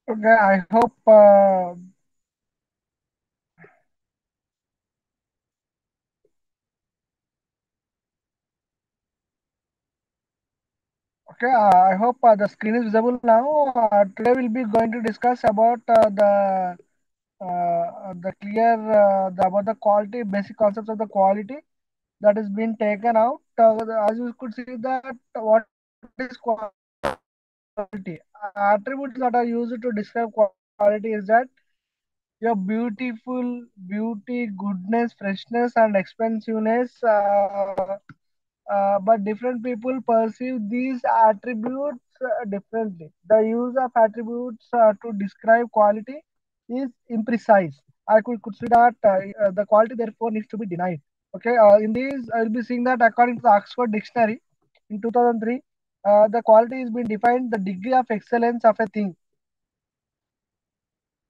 Okay, I hope. Okay, I hope the screen is visible now. Today we'll be going to discuss about the clear about the quality, basic concepts of the quality that is being taken out. As you could see that what is quality attributes that are used to describe quality is that your beauty, goodness, freshness, and expensiveness. But different people perceive these attributes differently. The use of attributes to describe quality is imprecise. I could see that the quality therefore needs to be denied. Okay, in these I will be seeing that according to the Oxford Dictionary in 2003, the quality is being defined the degree of excellence of a thing.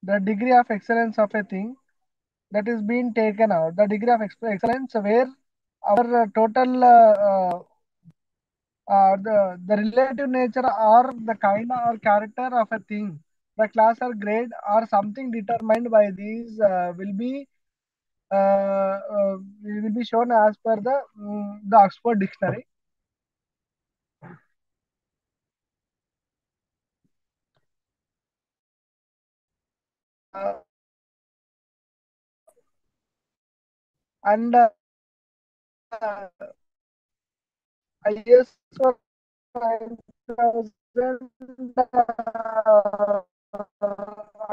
The degree of excellence of a thing that is being taken out. The degree of excellence where our total the relative nature or the kind or character of a thing, the class or grade or something determined by these will be shown as per the Oxford Dictionary. Uh, and ISO 9000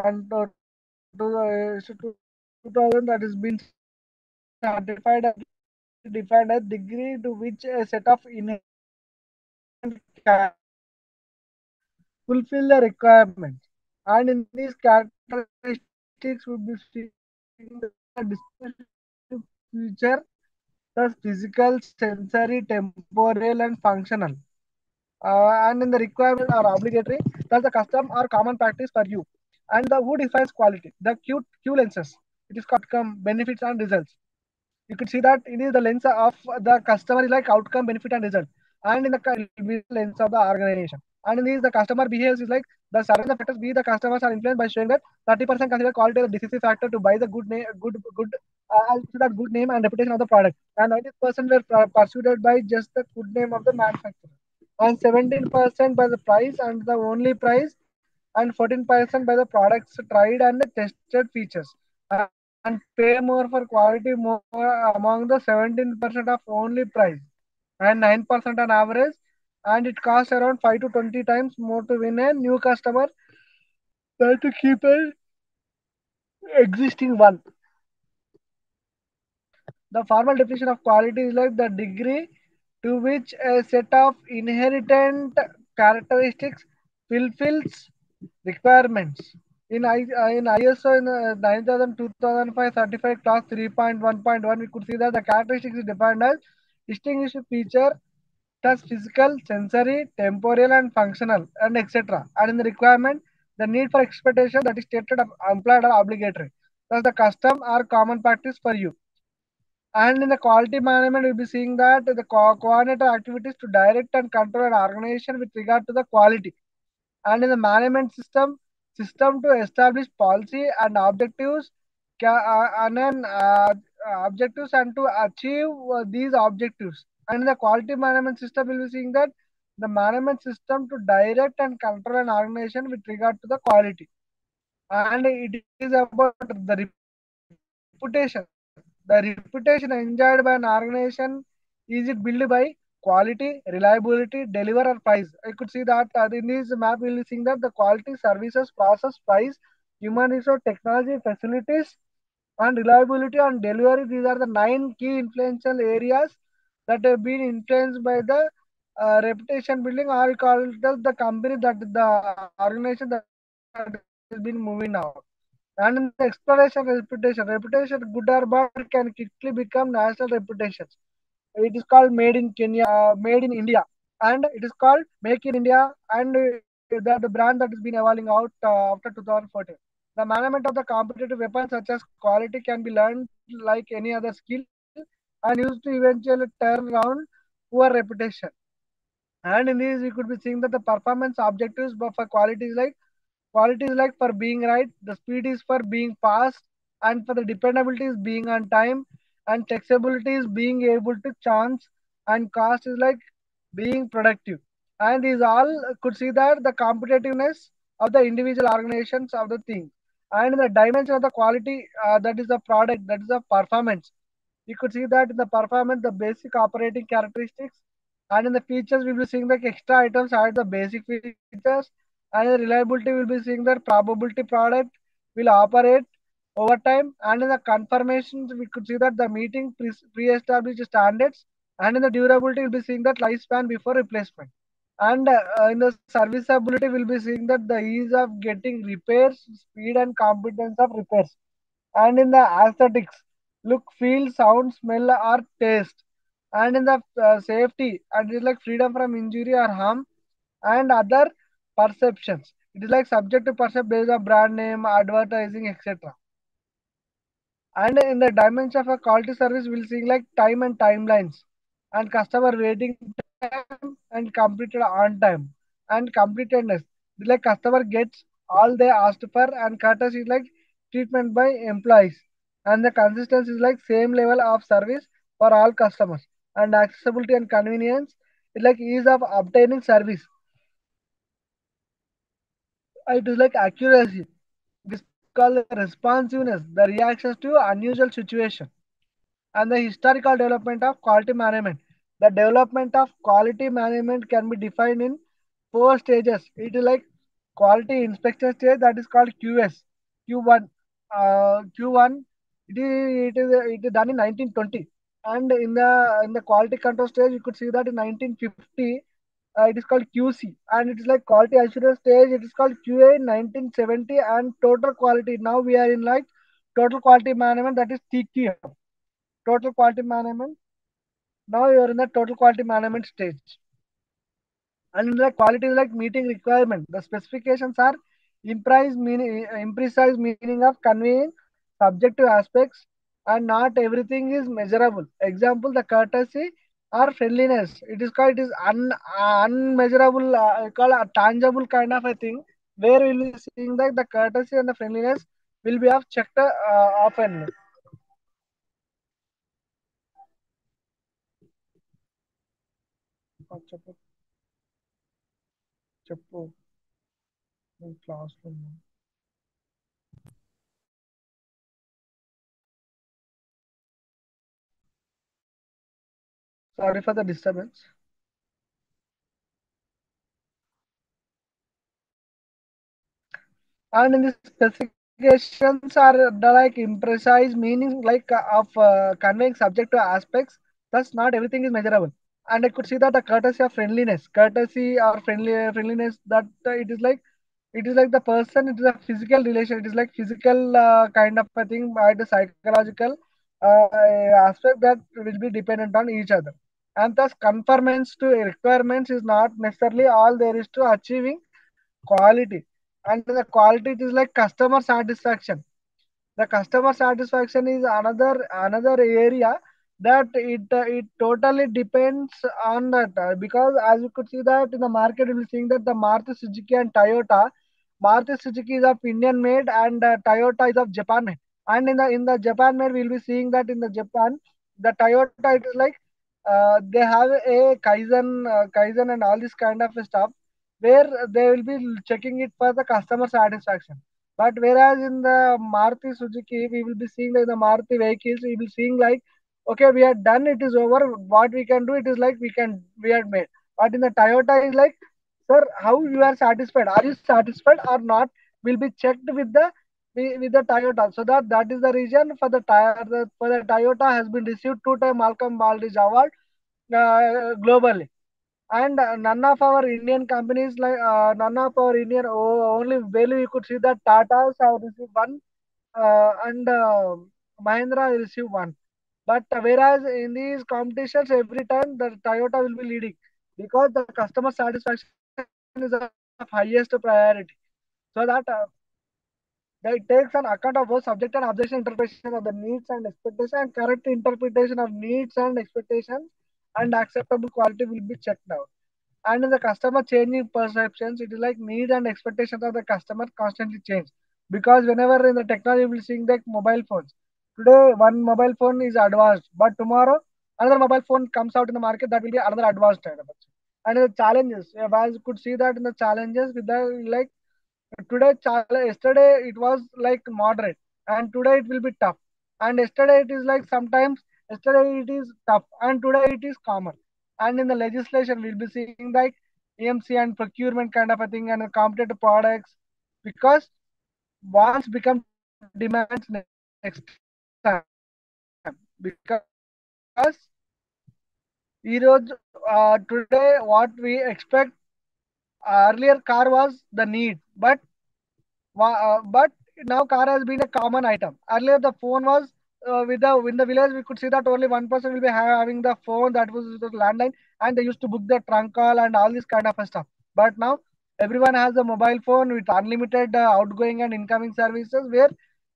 and to 2000 that is been certified as defined as degree to which a set of inherent fulfill the requirements. And in these characteristics would be seen the distinguishing feature the physical, sensory, temporal, and functional. And in the requirement are obligatory, thus the custom or common practice for you. And the who defines quality? The Q lenses. It is called outcome, benefits, and results. You could see that it is the lens of the customer is like outcome, benefit, and result. And in the lens of the organization. And in this, the customer behaves is like the surrounding factors be the customers are influenced by showing that 30% consider quality as a decisive factor to buy the good name, good, that good name and reputation of the product. And 90% were pursued by just the good name of the manufacturer. And 17% by the price and the only price, and 14% by the products tried and tested features. And pay more for quality more among the 17% of only price and 9% on average, and it costs around 5 to 20 times more to win a new customer than to keep an existing one. The formal definition of quality is like the degree to which a set of inherent characteristics fulfills requirements. In ISO in 9000 2005 certified class 3.1.1, we could see that the characteristics is defined as distinguished feature thus physical, sensory, temporal, and functional, and etc. And in the requirement, the need for expectation that is stated of implied or obligatory. Thus, the custom or common practice for you. And in the quality management, we'll be seeing that the coordinator activities to direct and control an organization with regard to the quality. And in the management system to establish policy and objectives, and then objectives and to achieve these objectives. And in the quality management system, we'll be seeing that the management system to direct and control an organization with regard to the quality. And it is about the reputation. The reputation enjoyed by an organization is it built by quality, reliability, deliver or price. I could see that in this map we'll be seeing that the quality, services, process, price, human resource, technology, facilities, and reliability and delivery. These are the nine key influential areas that have been influenced by the reputation building or called the company that the organization that has been moving now. And in the exploration, reputation, good or bad, can quickly become national reputations. It is called Made in Kenya, Made in India, and it is called Make in India, and the brand that has been evolving out after 2014. The management of the competitive weapons such as quality can be learned like any other skill and used to eventually turn around poor reputation. And in this, we could be seeing that the performance objectives for quality is like Quality is like for being right, the speed is for being fast, and for the dependability is being on time, and flexibility is being able to chance, and cost is like being productive. And these all could see that the competitiveness of the individual organizations of the thing. And in the dimension of the quality, that is the product, that is the performance. You could see that in the performance, the basic operating characteristics, and in the features, we'll be seeing the extra items add the basic features, and in the reliability, we'll be seeing that probability product will operate over time, and in the confirmations, we could see that the meeting pre-established standards, and in the durability, we'll be seeing that lifespan before replacement. And in the serviceability, we'll be seeing that the ease of getting repairs, speed and competence of repairs. And in the aesthetics, look, feel, sound, smell, or taste. And in the safety, and it's like freedom from injury or harm, and other perceptions. It is like subject to percept based on brand name, advertising, etc. And in the dimension of a quality service, we'll see like time and timelines, and customer waiting time and completed on time, and completedness. It's like customer gets all they asked for, and courtesy is like treatment by employees, and the consistency is like same level of service for all customers, and accessibility and convenience is like ease of obtaining service. It is like accuracy. It is called the responsiveness, the reactions to unusual situation. And the historical development of quality management. The development of quality management can be defined in four stages. It is like quality inspection stage, that is called QS. Q1. Q1. It is done in 1920. And in the quality control stage, you could see that in 1950, it is called QC, and it is like quality assurance stage. It is called QA in 1970, and total quality. Now we are in like total quality management, that is TQM, total quality management. Now you are in the total quality management stage. And in the quality is like meeting requirement. The specifications are imprecise meaning of conveying subjective aspects, and not everything is measurable. Example, the courtesy or friendliness. It is unmeasurable, called a tangible kind of a thing, where we will be seeing that the courtesy and the friendliness will be of checked often. చెప్పు చెప్పు classroom. Sorry for the disturbance. And in the specifications are the like imprecise meaning like of conveying subjective aspects. Thus, not everything is measurable. And I could see that the courtesy of friendliness, courtesy or friendliness, that it is like the person. It is a physical relation. It is like physical kind of a thing by the psychological aspect that will be dependent on each other. And thus, conformance to requirements is not necessarily all there is to achieving quality. And the quality it is like customer satisfaction. The customer satisfaction is another area that it totally depends on that, because as you could see that in the market, you will seeing that the Maruti Suzuki and Toyota. Maruti Suzuki is of Indian made, and Toyota is of Japan made. And in the Japan made, we'll be seeing that in the Japan, the Toyota, it is like they have a Kaizen and all this kind of stuff, where they will be checking it for the customer satisfaction. But whereas in the Maruti Suzuki, we will be seeing like the Maruti vehicles, we will seeing like, okay, we are done, it is over. What we can do, it is like we are made. But in the Toyota is like, sir, how you are satisfied? Are you satisfied or not? Will be checked with the Toyota. So that is the reason for for the Toyota has been received two-time Malcolm Baldrige Award globally. And none of our Indian companies, like none of our Indian, only barely you could see that Tata's have received one, and Mahindra will receive one. But whereas in these competitions, every time the Toyota will be leading, because the customer satisfaction is of highest priority. So that it takes an account of both subject and objection interpretation of the needs and expectation, and correct interpretation of needs and expectations, and acceptable quality will be checked out. And in the customer changing perceptions, it is like need and expectations of the customer constantly change. Because whenever in the technology we will seeing like mobile phones. Today one mobile phone is advanced, but tomorrow another mobile phone comes out in the market that will be another advanced kind of thing. And the challenges, as you could see that in the challenges with the like yesterday it was like moderate, and today it will be tough. And yesterday it is like sometimes yesterday it is tough, and today it is common. And in the legislation we'll be seeing like EMC and procurement kind of a thing and competitive products, because wants become demands next time. Because today what we expect, earlier car was the need, but now car has been a common item. Earlier, the phone was with the in the village. We could see that only one person will be having the phone that was the landline, and they used to book the trunk call and all this kind of a stuff. But now everyone has a mobile phone with unlimited outgoing and incoming services, where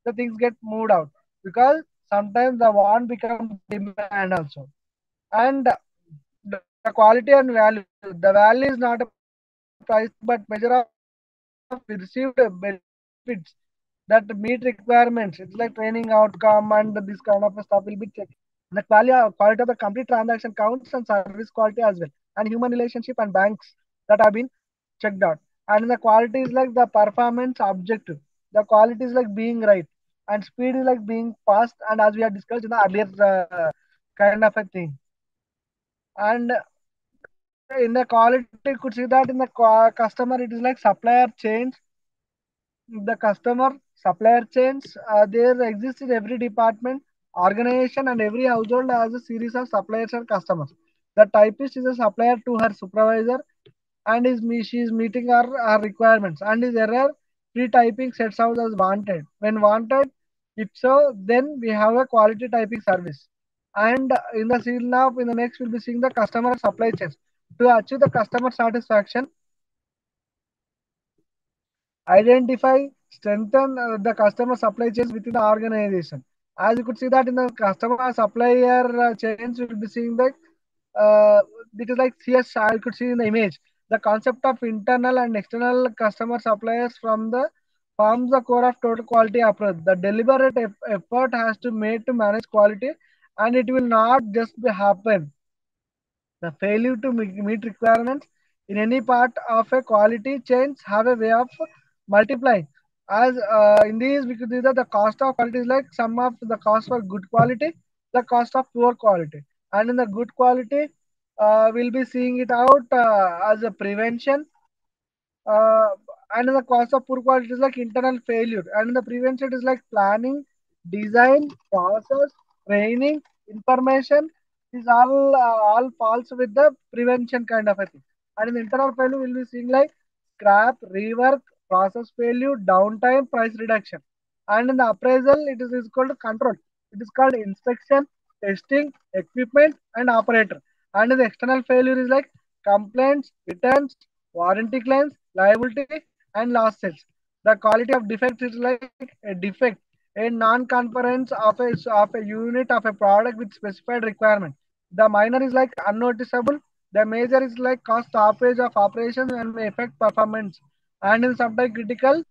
the things get moved out, because sometimes the want become demand also. And the quality and value. The value is not a price tag, but measure of received benefits that meet requirements. It's like training outcome and this kind of stuff will be checked. The quality of the complete transaction counts and service quality as well, and human relationship and banks that have been checked out. And the quality is like the performance objective. The quality is like being right, and speed is like being fast. And as we have discussed in the earlier kind of a thing. And in the quality, you could see that in the customer, it is like supplier chains. The customer supplier chains, there exist in every department, organization, and every household has a series of suppliers and customers. The typist is a supplier to her supervisor, and she is meeting her requirements, and his error pre-typing sets out as wanted. When wanted, if so, then we have a quality typing service. And in the seal now, in the next, we'll be seeing the customer supply chains. To achieve the customer satisfaction, identify, strengthen the customer supply chains within the organization. As you could see that in the customer supplier chains, you'll be seeing that uh, it is like CS. I could see in the image the concept of internal and external customer suppliers from the forms the core of total quality approach. The deliberate effort has to made to manage quality, and it will not just be happen. The failure to meet requirements in any part of a quality chain have a way of multiplying. As in these, we could see that the cost of quality is like sum of the cost for good quality, the cost of poor quality. And in the good quality, we'll be seeing it out as a prevention, uh, and the cause of poor quality is like internal failure, and the prevention is like planning, design, process, training, information is all falls with the prevention kind of a thing. And in the internal failure we'll be seeing like scrap, rework, process failure, downtime, price reduction. And in the appraisal is called control. It is called inspection, testing, equipment, and operator. And in the external failure is like complaints, returns, warranty claims, liability, and lost sales. The quality of defect is like a defect, a non-conference of a unit of a product with specified requirement. The minor is like unnoticeable. The major is like cost stoppage of operations and may affect performance. And in sometimes critical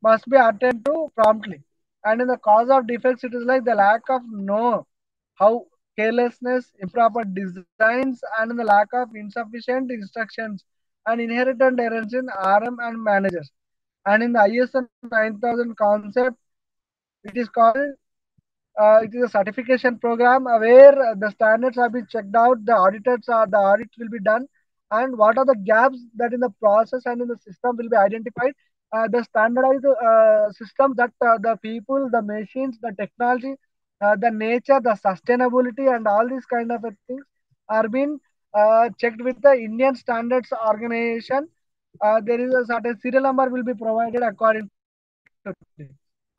must be attended to promptly. And in the cause of defects, it is like the lack of know how, carelessness, improper designs, and the lack of insufficient instructions and inherent errors in RM and managers. And in the ISO 9000 concept, it is called it is a certification program where the standards have been checked out, the audits will be done, and what are the gaps that in the process and in the system will be identified. The standardized system that the people, the machines, the technology, the nature, the sustainability, and all these kind of things are being checked with the Indian Standards Organization. There is a certain serial number will be provided according to it.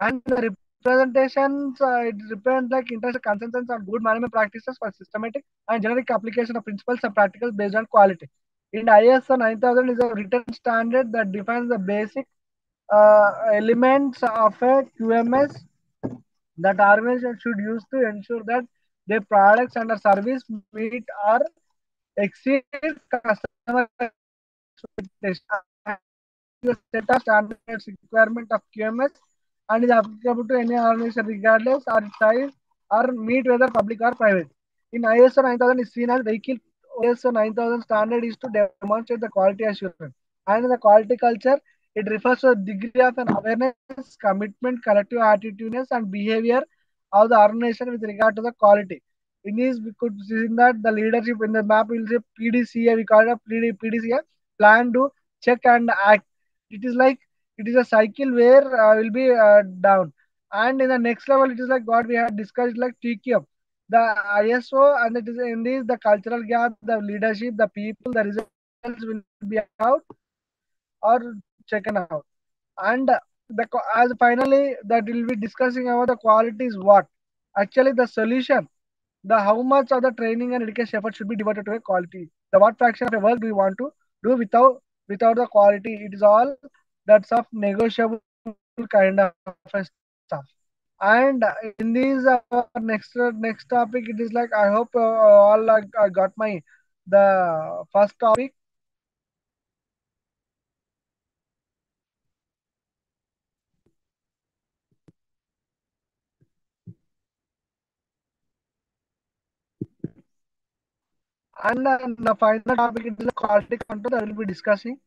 And the representations, it depends like international consensus on good management practices for systematic and generic application of principles and practicals based on quality. In ISO 9000 is a written standard that defines the basic elements of a QMS that organizations should use to ensure that their products and their service meet or exceed customer expectation. And it is a set of standards requirement of QMS and is applicable to any organization regardless or its size or meet whether public or private. In ISO 9000 is seen as vehicle. ISO 9000 standard is to demonstrate the quality assurance. And in the quality culture, it refers to a degree of an awareness, commitment, collective attitudinous, and behavior of the organization with regard to the quality. In this, we could see that the leadership in the map will say PDCA, we call it a PDCA, plan, do, check, and act. It is like it is a cycle where will be down. And in the next level, it is like what we had discussed, like TQM, the ISO, and it is in this the cultural gap, the leadership, the people, the results will be out or checked out. And as finally that we'll be discussing about the quality is what actually the solution, the how much of the training and education effort should be devoted to a quality, the what fraction of a work do we want to do without the quality. It is all that's of negotiable kind of a stuff. And in these next topic, it is like I hope all I got my the first topic. And the final topic it is the quality control that we'll be discussing.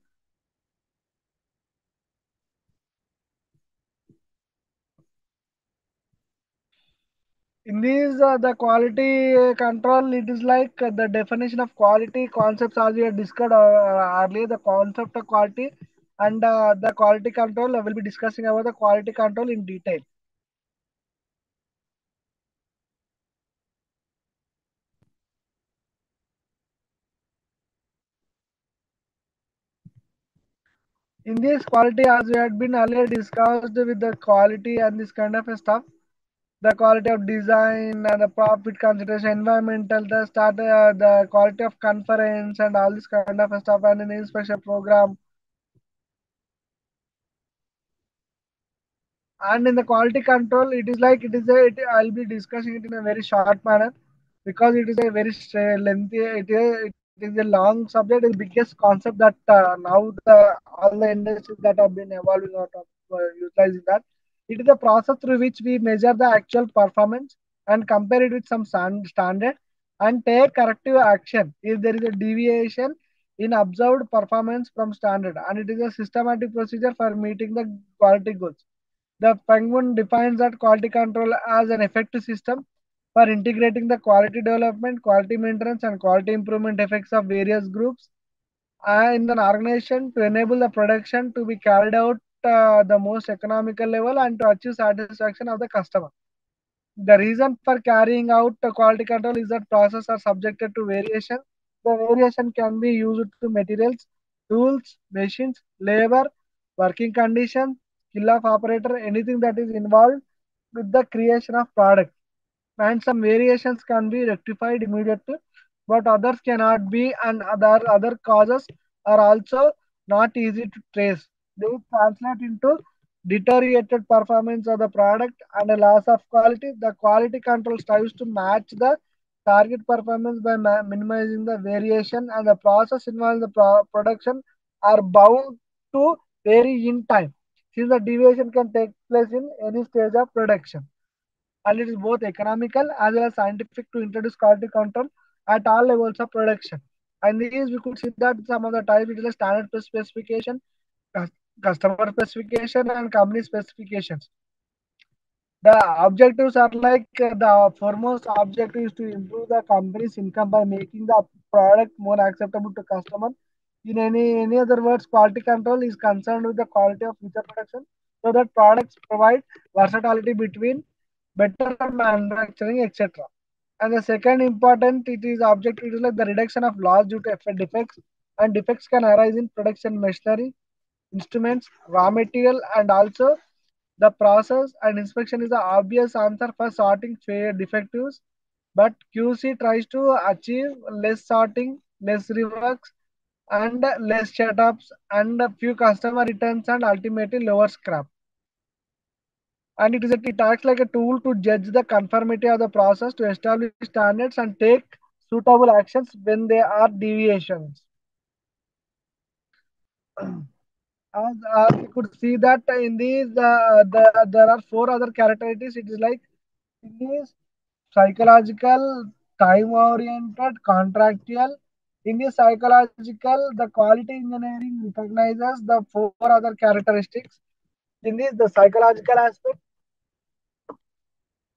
In this, the quality control, it is like the definition of quality concepts as we had discussed earlier, the concept of quality and the quality control. I will be discussing about the quality control in detail. In this quality, as we had been earlier discussed with the quality and this kind of stuff, the quality of design and the profit consideration, environmental, the quality of conference and all this kind of stuff, and an inspection program. And in the quality control, it is like I'll be discussing it in a very short manner because it is a very lengthy. It is a long subject. It's the biggest concept that now the all the industries that have been evolving out of utilizing that. It is a process through which we measure the actual performance and compare it with some standard and take corrective action if there is a deviation in observed performance from standard. And it is a systematic procedure for meeting the quality goals. The Penguin defines that quality control as an effective system for integrating the quality development, quality maintenance, and quality improvement effects of various groups in an organization to enable the production to be carried out the most economical level and to achieve satisfaction of the customer. The reason for carrying out quality control is that processes are subjected to variation. The variation can be used to materials, tools, machines, labor, working conditions, skill of operator, anything that is involved with the creation of product. And some variations can be rectified immediately, but others cannot be, and other causes are also not easy to trace. They translate into deteriorated performance of the product and a loss of quality. The quality control strives to match the target performance by minimizing the variation, and the process involved in the production are bound to vary in time, since the deviation can take place in any stage of production. And it is both economical as well as scientific to introduce quality control at all levels of production. And these we could see that some of the types it is a standard specification, cus- customer specification, and company specifications. The objectives are like the foremost objective is to improve the company's income by making the product more acceptable to customer. In any other words, quality control is concerned with the quality of future production so that products provide versatility between better manufacturing, etc. And the second important it is objective is like the reduction of loss due to defects, and defects can arise in production machinery, instruments, raw material, and also the process. And inspection is the obvious answer for sorting fair defectives, but QC tries to achieve less sorting, less reworks, and less setups, and a few customer returns, and ultimately lower scrap. And it acts like a tool to judge the conformity of the process to establish standards and take suitable actions when there are deviations. As we could see that in these there are four other characteristics. It is like in these psychological, time oriented, contractual. In the psychological, the quality engineering recognizes the four other characteristics. In this, the psychological aspect,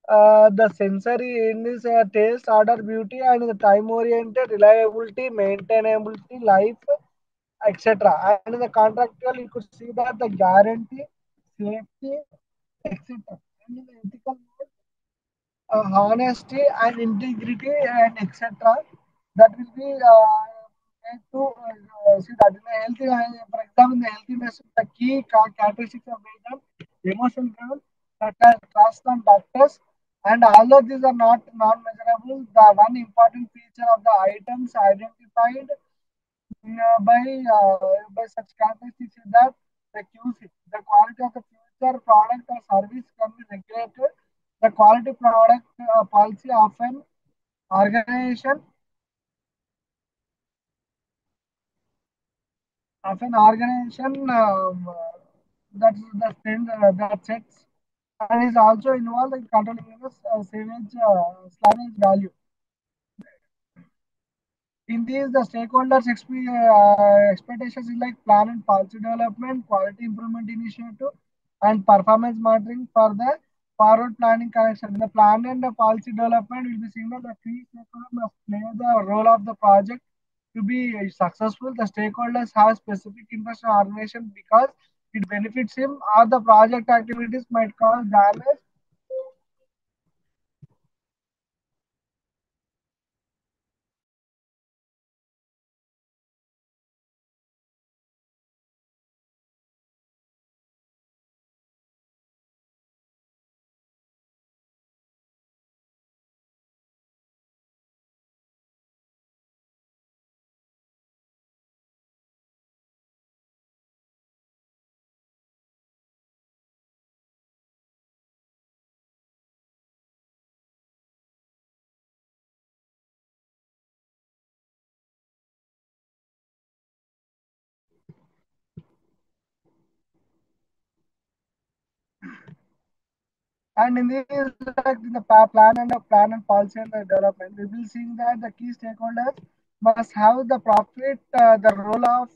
the sensory in this taste, order, beauty, and the time oriented, reliability, maintainability, life, etc. And in the contractual, you could see that the guarantee, safety, etc. And in the ethical mode, honesty and integrity and etc. That will be made to see that in the healthy, for example, in the healthy message, the key characteristics of data, emotional growth, such as trust on doctors, and although these are not non-measurable, the one important feature of the items identified by such characteristics is that the QC, the quality of the future product or service can be regulated. The quality product policy organization of an organization that's the thing that sets and is also involved in controlling the savage slavage value. In these, the stakeholders' expectations is like plan and policy development, quality improvement initiative, and performance monitoring for the forward planning connection. The plan and the policy development will be seen that the key stakeholder must play the role of the project to be successful. The stakeholders have specific interest in organization because it benefits him or the project activities might cause damage. And in this, like in the plan and policy and the development, we will see that the key stakeholders must have the profit, the role of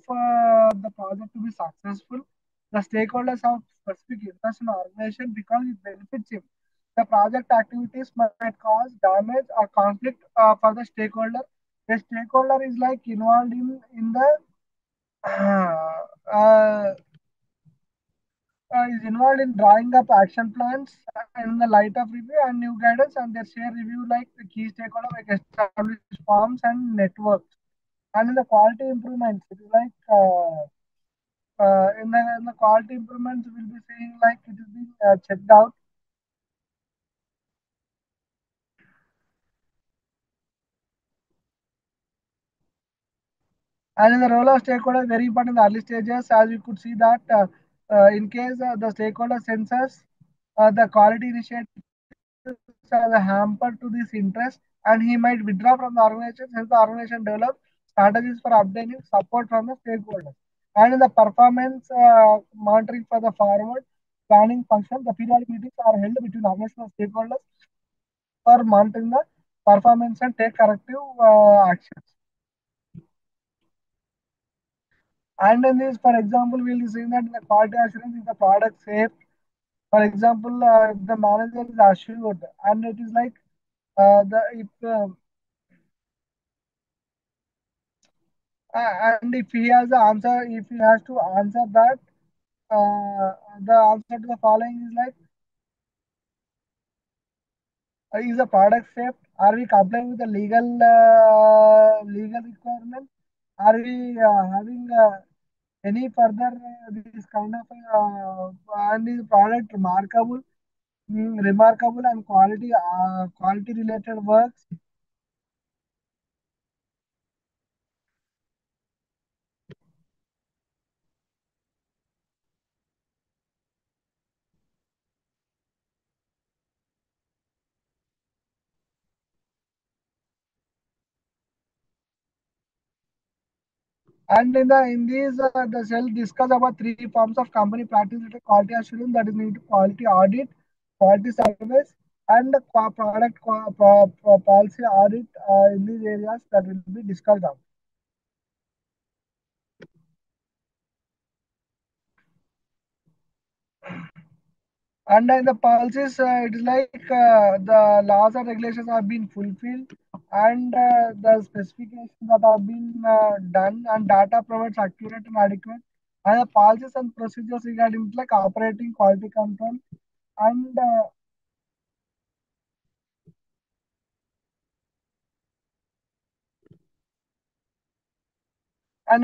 the project to be successful. The stakeholders have specific interest in the organization because it benefits him. The project activities might cause damage or conflict for the stakeholder. The stakeholder is like involved in the uh, is involved in drawing up action plans in the light of review and new guidance and their share review like the key stakeholder like established forms and networks. And in the quality improvements, it is like in the quality improvements, we'll be saying like it is being checked out. And in the role of stakeholder, very important in the early stages, as you could see that in case the stakeholder senses the quality initiative as a hamper to this interest and he might withdraw from the organization since the organization develops strategies for obtaining support from the stakeholders. And in the performance monitoring for the forward planning function, the periodic meetings are held between organizational stakeholders for monitoring the performance and take corrective actions. And in this, for example, we'll be saying that in the quality assurance is the product safe. For example, the manager is assured, and it is like the if and if he has the answer, if he has to answer that, the answer to the following is like, is the product safe? Are we complying with the legal requirement? Are we having any further this kind of and is product remarkable, remarkable and quality related works? And in these the cell discuss about three forms of company practice related quality assurance, that is need quality audit, quality service, and product policy audit. In these areas that will be discussed on. And in the policies, it is like the laws and regulations have been fulfilled, and the specifications that have been done, and data provides accurate and adequate. And the policies and procedures regarding like operating quality control, and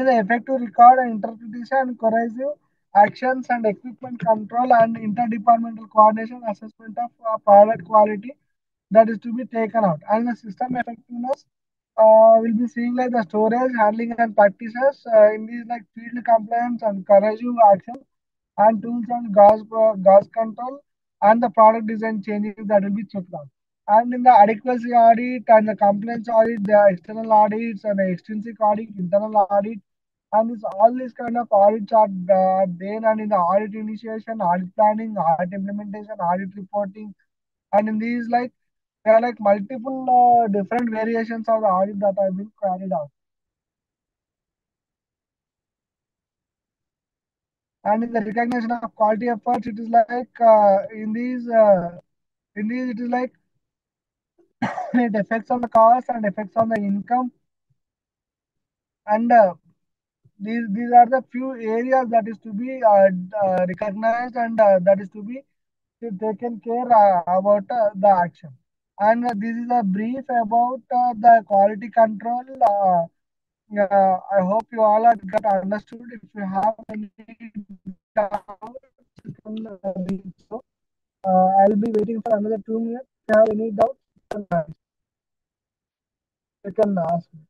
in the effective record and interpretation and corrective actions and equipment control and interdepartmental coordination assessment of product quality that is to be taken out. And the system effectiveness will be seeing like the storage, handling and practices in these like field compliance and corrective action and tools and gas control and the product design changes that will be checked out. And in the adequacy audit and the compliance audit, the external audits and the extrinsic audit, internal audit, and this all these kind of audits are there. And in the audit initiation, audit planning, audit implementation, audit reporting, and in these like there are like multiple different variations of the audit that have been carried out. And in the recognition of quality efforts, it is like in these it is like it affects on the cost and affects on the income. And these are the few areas that is to be recognized, and that is to be taken care about the action. And this is a brief about the quality control. I hope you all have got understood. If you have any doubts, you can reach out. I'll be waiting for another 2 minutes. If you have any doubts, you can ask me.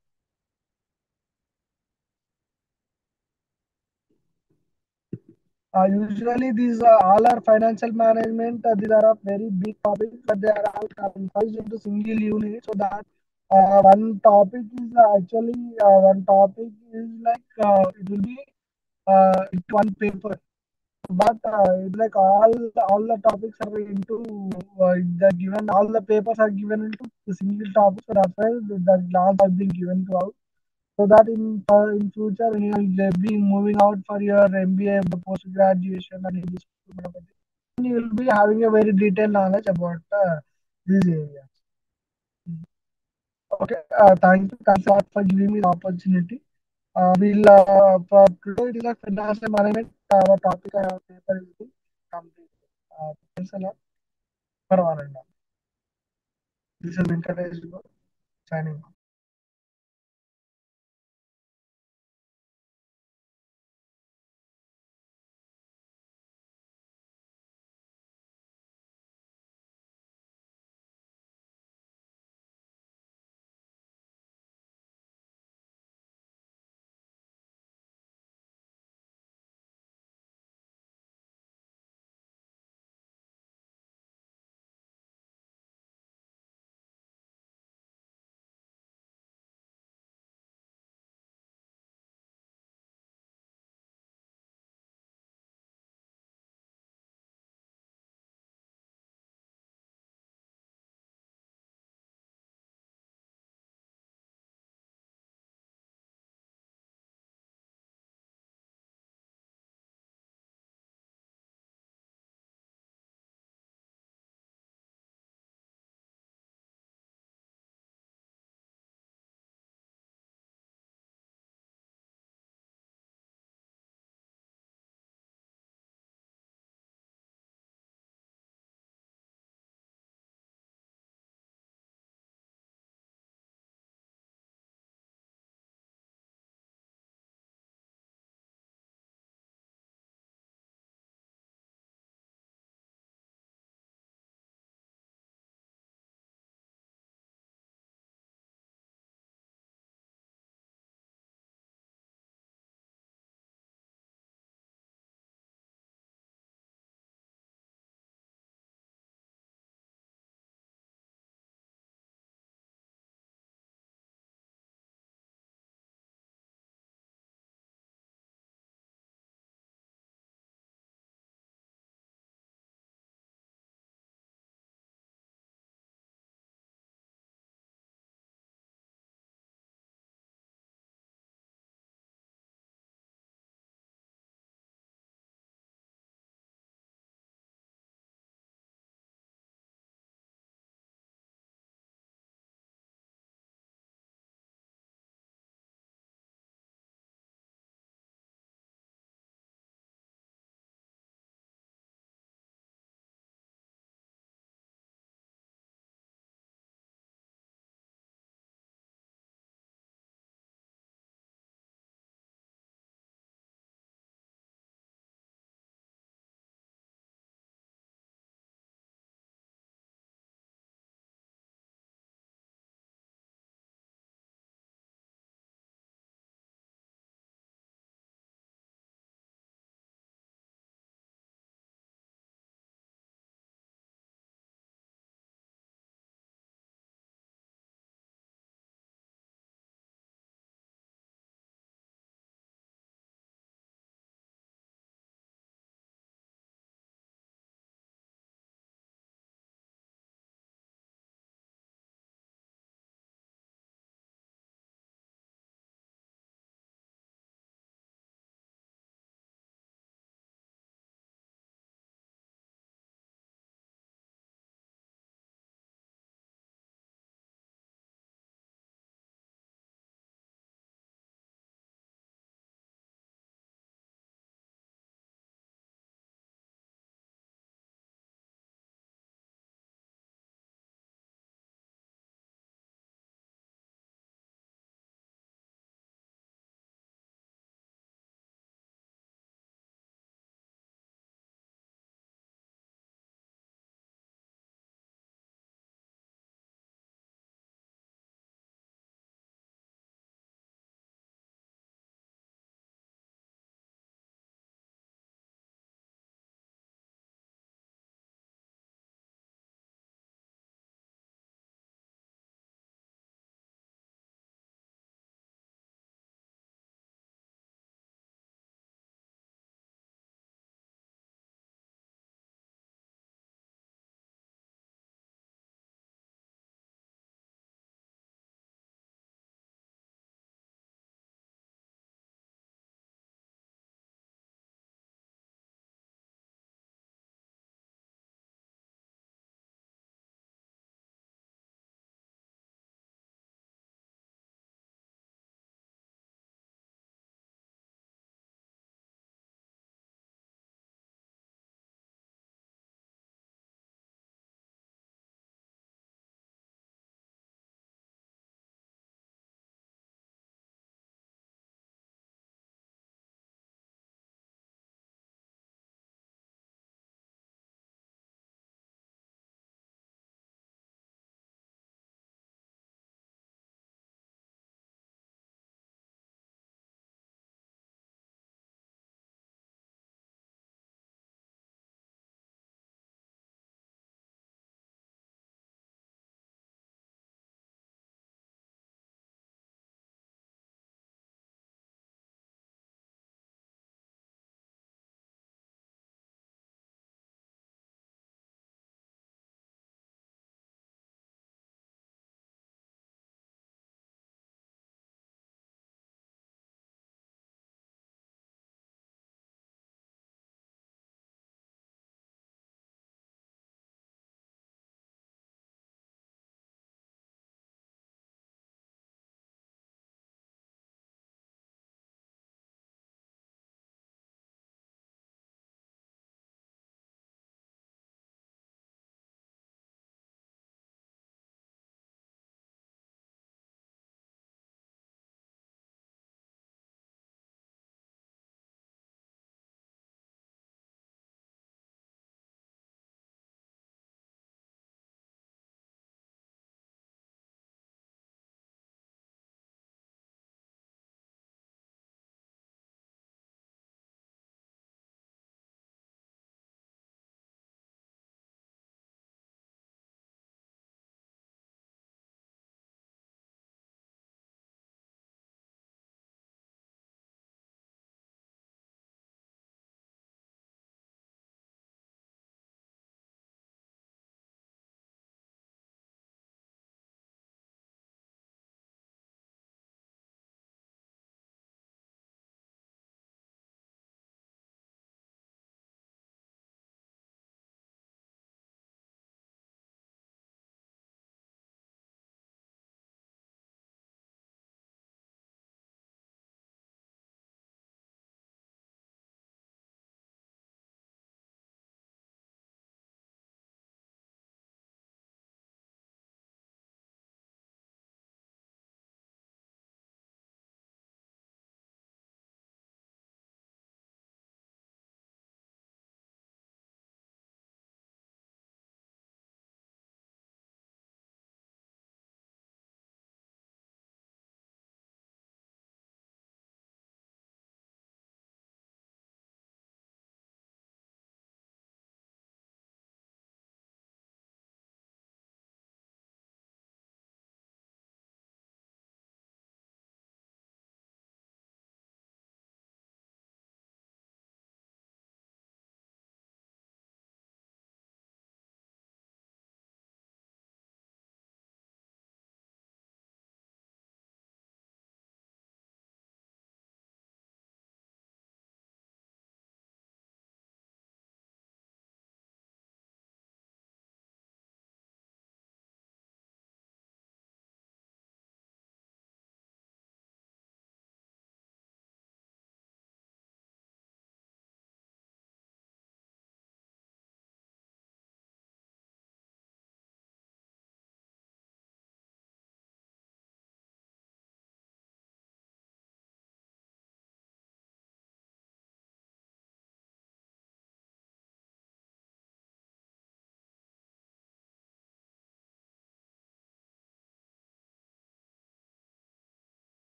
Usually, these all are financial management. These are a very big topics, but they are all comprised into single unit. So that one topic is actually one topic is like it will be into one paper. But it's like all the topics are into the given. All the papers are given into the single topic. So that's why the grants have been given to out. So that in future when you will be moving out for your MBA, the post graduation, and English, you will be having a very detailed knowledge about these areas. Okay, thanks a lot for giving me the opportunity. We'll for today it is like financial management. Our topic paper will be complete. Thanks a lot for our. This is Venkatesh signing off.